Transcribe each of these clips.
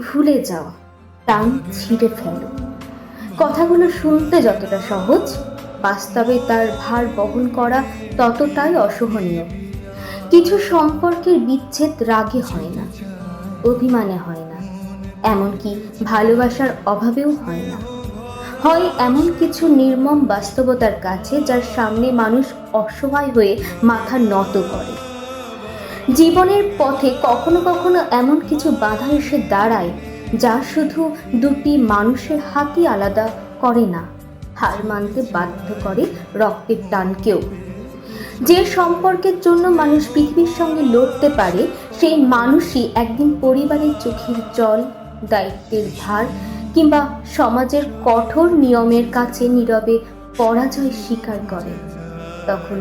ভুলে যাও, টান ছিঁড়ে ফেলো। কথাগুলো শুনতে যতটা সহজ, বাস্তবে তার ভার বহন করা ততটাই অসহনীয়। কিছু সম্পর্কের বিচ্ছেদ রাগে হয় না, অভিমানে হয় না, এমনকি ভালোবাসার অভাবেও হয় না। হয় এমন কিছু নির্মম বাস্তবতার কাছে, যার সামনে মানুষ অসহায় হয়ে মাথা নত করে। জীবনের পথে কখনো কখনো এমন কিছু বাধা এসে দাঁড়ায়, যা শুধু দুটি মানুষের হাতই আলাদা করে না, হার মানতে বাধ্য করে রক্তের টানকেও। যে সম্পর্কের জন্য মানুষ পৃথিবীর সঙ্গে লড়তে পারে, সেই মানুষই একদিন পরিবারের চোখের জল, দায়িত্বের ভার কিংবা সমাজের কঠোর নিয়মের কাছে নীরবে পরাজয় স্বীকার করে। তখন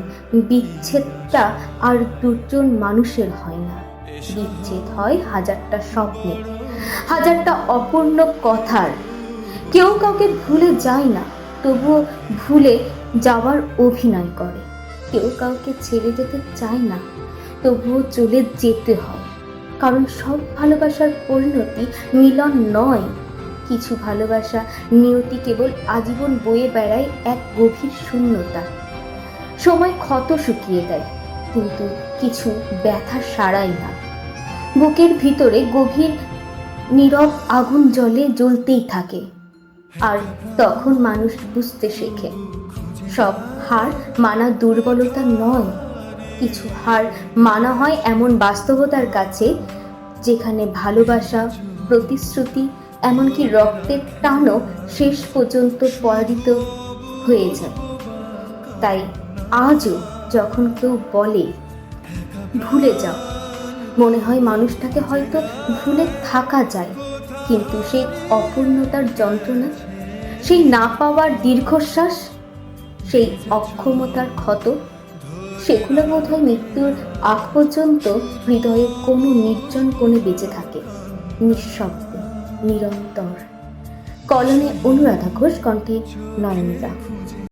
বিচ্ছেদটা আর দুজন মানুষের হয় না, বিচ্ছেদ হয় হাজারটা স্বপ্নে, হাজারটা অপূর্ণ কথার। কেউ কাউকে ভুলে যায় না, তবুও ভুলে যাওয়ার অভিনয় করে। কেউ কাউকে ছেড়ে যেতে চায় না, তবুও চলে যেতে হয়। কারণ সব ভালোবাসার পরিণতি মিলন নয়। কিছু ভালোবাসা নিয়তি কেবল আজীবন বয়ে বেড়ায় এক গভীর শূন্যতা। সময় ক্ষত শুকিয়ে দেয়, কিন্তু কিছু ব্যথা সারায় না। বুকের ভিতরে গভীর নীরব আগুন জ্বলতেই থাকে। আর তখন মানুষ বুঝতে শেখে, সব হার মানা দুর্বলতা নয়। কিছু হার মানা হয় এমন বাস্তবতার কাছে, যেখানে ভালোবাসা, প্রতিশ্রুতি, এমনকি রক্তের টানও শেষ পর্যন্ত পরাজিত হয়ে যায়। তাই আজও যখন কেউ বলে ভুলে যাও, মনে হয় মানুষটাকে হয়তো ভুলে থাকা যায়, কিন্তু সেই অপূর্ণতার যন্ত্রণা, সেই না পাওয়ার দীর্ঘশ্বাস, সেই অক্ষমতার ক্ষত, সেগুলো বোধহয় মৃত্যুর আগ পর্যন্ত হৃদয়ের কোনো নির্জন কোণে বেঁচে থাকে, নিঃশব্দে, নিরন্তর। কলমে অনুরাধা ঘোষ, কণ্ঠে নয়নদা।